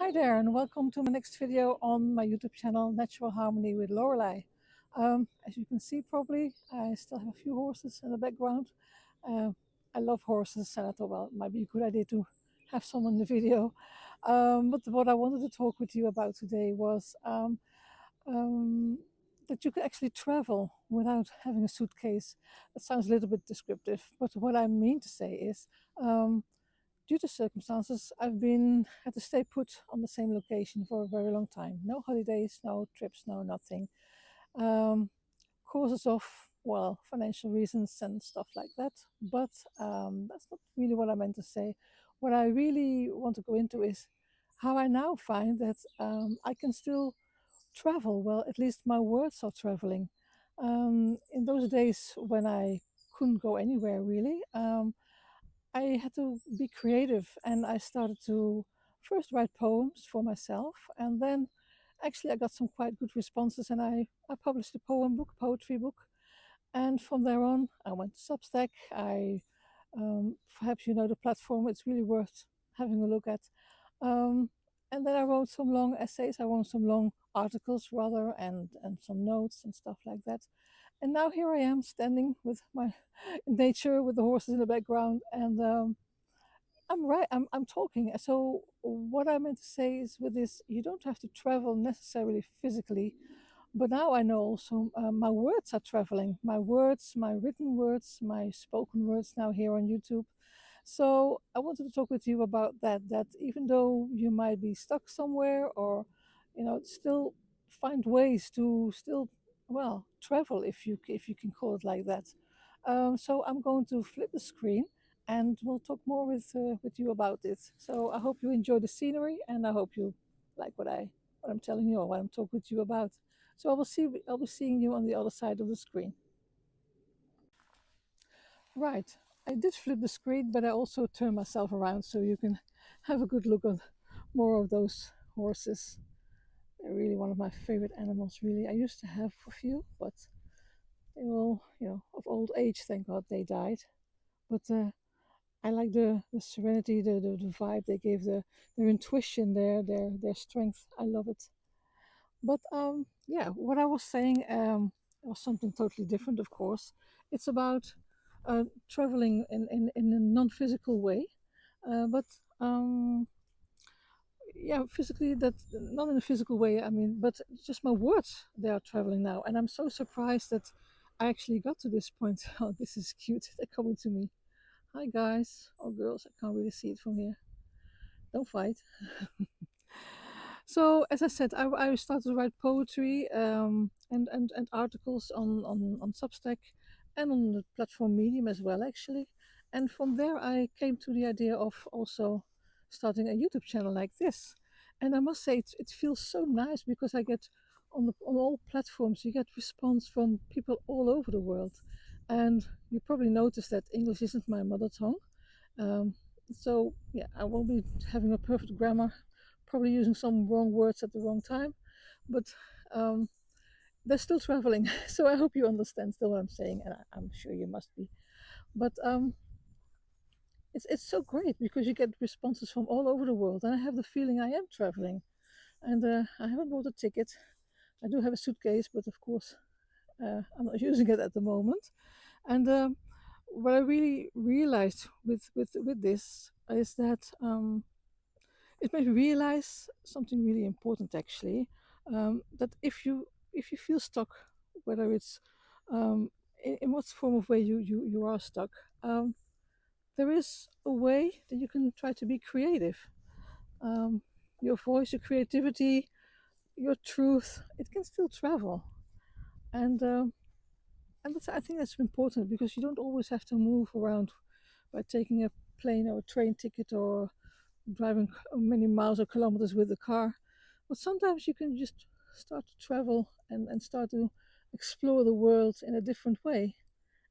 Hi there, and welcome to my next video on my YouTube channel, Natural Harmony with Lorelei. As you can see, probably I still have a few horses in the background. Uh, I love horses, and I thought, well, it might be a good idea to have some in the video. But what I wanted to talk with you about today was um, that you can actually travel without having a suitcase. That sounds a little bit descriptive, but what I mean to say is. Due to circumstances, I've been had to stay put on the same location for a very long time. No holidays, no trips, no nothing. Um, Causes of, well, financial reasons and stuff like that. But that's not really what I meant to say. What I really want to go into is how I now find that I can still travel. Well, at least my words are traveling. In those days when I couldn't go anywhere really, I had to be creative, and I started to first write poems for myself, and then actually I got some quite good responses, and I published a poetry book, and from there on I went to Substack. Perhaps you know the platform; it's really worth having a look at. Um, and then I wrote some long essays. I wrote some long articles rather, and some notes and stuff like that. And now here I am standing with my nature, with the horses in the background, and I'm talking. So what I meant to say is, with this, you don't have to travel necessarily physically, but now I know also my words are traveling. My words, my written words, my spoken words now here on YouTube. So I wanted to talk with you about that. That even though you might be stuck somewhere, or still find ways to still, well, travel, if you can call it like that. So I'm going to flip the screen, and we'll talk more with you about it. So I hope you enjoy the scenery, and I hope you like what I'm telling you, or what I'm talking with you about. So I'll be seeing you on the other side of the screen. Right. I did flip the screen, but I also turned myself around so you can have a good look at more of those horses. They're really one of my favorite animals, really. I used to have a few, but they all, of old age, thank God they died. But I like the serenity, the vibe they gave, their intuition, their strength. I love it. But yeah, what I was saying was something totally different, of course. It's about traveling in a non-physical way, but um, yeah, physically, that not in a physical way. I mean, but just my words, they are traveling now, and I'm so surprised that I actually got to this point. Oh, this is cute. They're coming to me. Hi guys or girls. I can't really see it from here. Don't fight. So as I said, I started to write poetry and articles on Substack and on the platform Medium as well, actually. And from there, I came to the idea of also starting a YouTube channel like this. And I must say, it feels so nice because I get on all platforms, you get response from people all over the world. And you probably noticed that English isn't my mother tongue. Um, so yeah, I won't be having a perfect grammar, probably using some wrong words at the wrong time, but um, they're still traveling. So I hope you understand still what I'm saying, and I'm sure you must be. But it's so great because you get responses from all over the world, and I have the feeling I am traveling. And I haven't bought a ticket. I do have a suitcase, but of course I'm not using it at the moment. And what I really realized with this is that it made me realize something really important, actually. That if you feel stuck, whether it's in what form of way you are stuck, there is a way that you can try to be creative. Um, your voice, your creativity, your truth, it can still travel. And I think that's important because you don't always have to move around by taking a plane or a train ticket or driving many miles or kilometers with the car. But sometimes you can just start to travel and start to explore the world in a different way.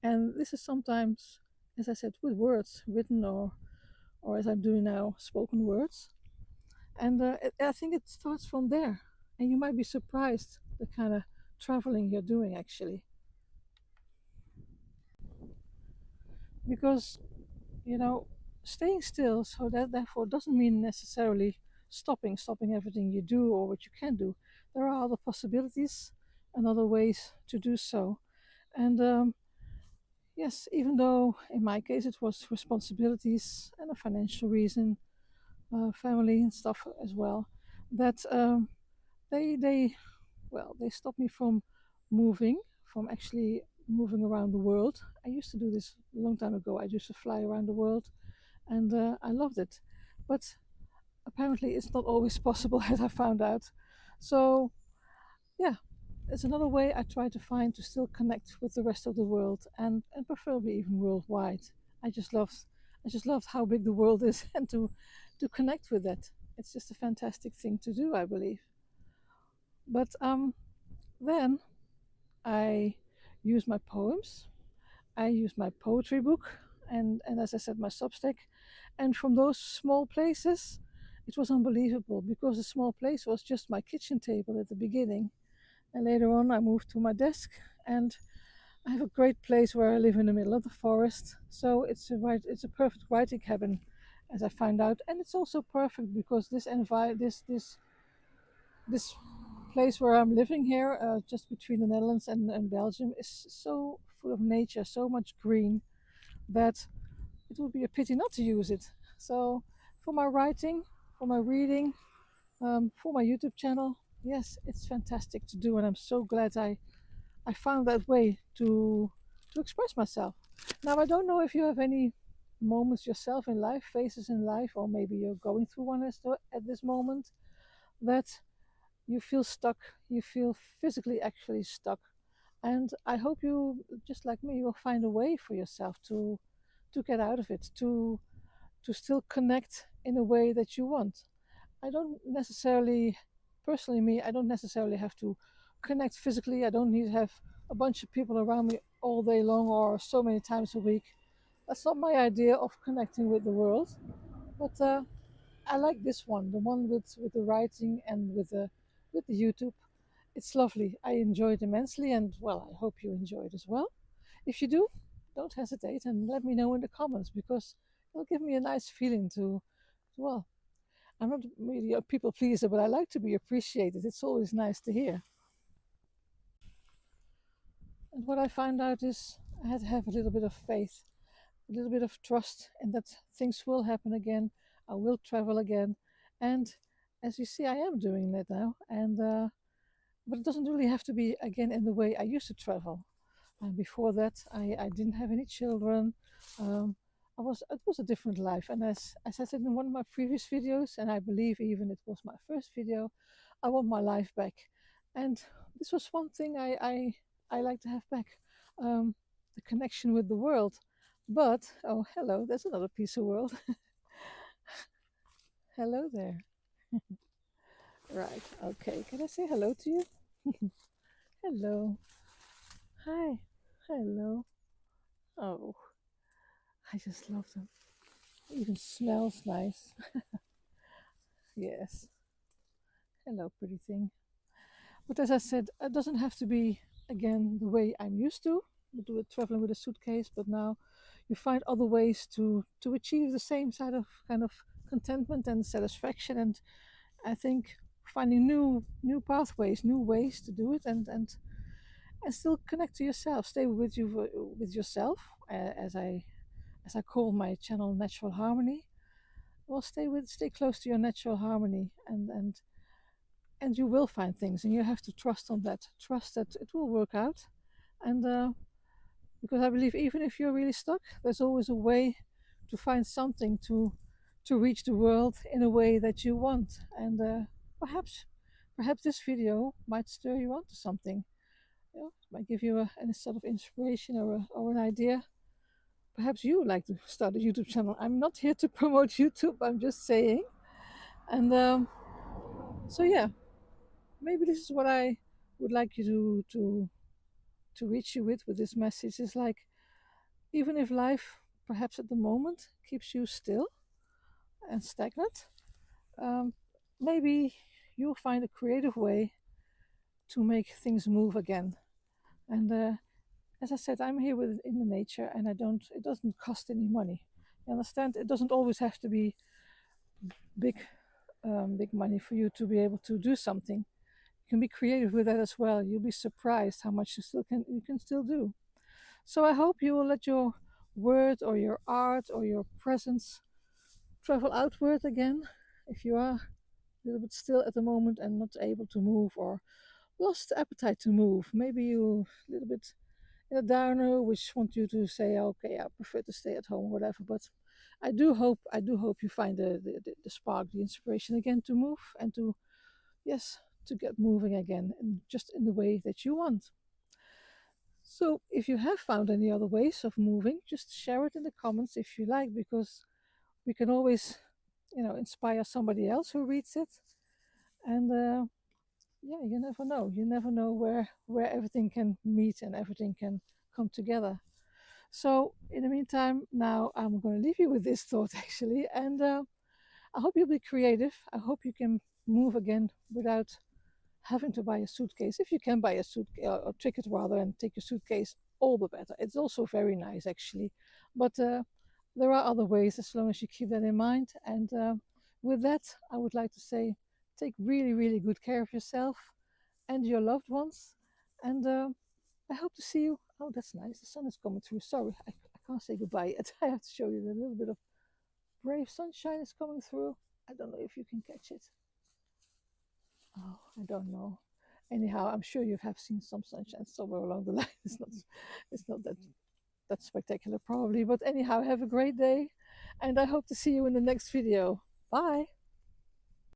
And this is sometimes, as I said, with words, written or as I'm doing now, spoken words. And I think it starts from there. And you might be surprised the kind of traveling you're doing, actually. Because, you know, staying still, so that therefore doesn't mean necessarily stopping everything you do or what you can do. There are other possibilities and other ways to do so. And yes, even though in my case it was responsibilities and a financial reason, family and stuff as well, that they well, they stopped me from moving, from actually moving around the world. I used to do this a long time ago. I used to fly around the world, and I loved it. But apparently, it's not always possible, as I found out. So yeah, it's another way I try to find to still connect with the rest of the world, and preferably even worldwide. I just loved I just loved how big the world is, and to connect with that. It's just a fantastic thing to do, I believe. But then I use my poems, I use my poetry book, and as I said, my Substack. And from those small places, it was unbelievable because the small place was just my kitchen table at the beginning. And later on, I moved to my desk, and I have a great place where I live in the middle of the forest. So it's a perfect writing cabin, as I find out, and it's also perfect because this place where I'm living here, just between the Netherlands and Belgium, is so full of nature, so much green that it would be a pity not to use it. So, for my writing, for my reading, for my YouTube channel, yes, it's fantastic to do, and I'm so glad I found that way to express myself. Now, I don't know if you have any moments yourself in life, phases in life, or maybe you're going through one at this moment that you feel stuck, you feel physically actually stuck. And I hope you, just like me, will find a way for yourself to get out of it, to still connect in a way that you want. I don't necessarily, personally, me, I don't necessarily have to connect physically. I don't need to have a bunch of people around me all day long or so many times a week. That's not my idea of connecting with the world. But I like this one, the one with the writing and with the YouTube. It's lovely. I enjoy it immensely, and well, I hope you enjoy it as well. If you do, don't hesitate and let me know in the comments because it'll give me a nice feeling to, well, I'm not really a people pleaser, but I like to be appreciated. It's always nice to hear. And what I found out is I had to have a little bit of faith, a little bit of trust in that things will happen again. I will travel again. And as you see, I am doing that now. And but it doesn't really have to be again in the way I used to travel. And before that, I didn't have any children. Um, it was a different life. And as I said in one of my previous videos, and I believe even it was my first video, I want my life back. And this was one thing I like to have back, the connection with the world. But oh, hello, there's another piece of world. Hello there. Right. Okay. Can I say hello to you? Hello. Hi. Hello. Oh, I just love them. Even smells nice. Yes. Hello, pretty thing. But as I said, it doesn't have to be again the way I'm used to. We do it traveling with a suitcase, but now you find other ways to achieve the same side of kind of contentment and satisfaction. And I think finding new pathways, new ways to do it, and still connect to yourself. Stay with yourself, as I call my channel Natural Harmony. Well, stay close to your natural harmony, and you will find things, and you have to trust on that. Trust that it will work out, and because I believe even if you're really stuck, there's always a way to find something to reach the world in a way that you want, and perhaps this video might stir you on to something. You know, might give you a sort of inspiration or an idea. Perhaps you would like to start a YouTube channel. I'm not here to promote YouTube. I'm just saying, and so yeah, maybe this is what I would like you to reach you with this message. Is like, even if life perhaps at the moment keeps you still and stagnant, um, maybe you'll find a creative way to make things move again. And as I said, I'm here in the nature, and it doesn't cost any money. You understand? It doesn't always have to be big big money for you to be able to do something. You can be creative with that as well. You'll be surprised how much you can still do. So I hope you will let your word or your art or your presence travel outward again. If you are a little bit still at the moment and not able to move or lost the appetite to move, maybe you a little bit in a downer, which want you to say, okay, I prefer to stay at home, or whatever. But I do hope you find the spark, the inspiration again to move and to, yes, to get moving again, and just in the way that you want. So if you have found any other ways of moving, just share it in the comments if you like, because we can always, inspire somebody else who reads it. And yeah, you never know. You never know where everything can meet and everything can come together. So in the meantime, now I'm going to leave you with this thought actually, and I hope you'll be creative. I hope you can move again without having to buy a suitcase. If you can buy a suitcase or ticket rather and take your suitcase, all the better. It's also very nice actually, but there are other ways as long as you keep that in mind. And with that, I would like to say, take really, really good care of yourself and your loved ones. And I hope to see you. Oh, that's nice. The sun is coming through. Sorry, I can't say goodbye yet. I have to show you a little bit of brave sunshine is coming through. I don't know if you can catch it. Oh, I don't know. Anyhow, I'm sure you have seen some sunshine somewhere along the line. It's not that spectacular probably, but anyhow, have a great day, and I hope to see you in the next video. Bye.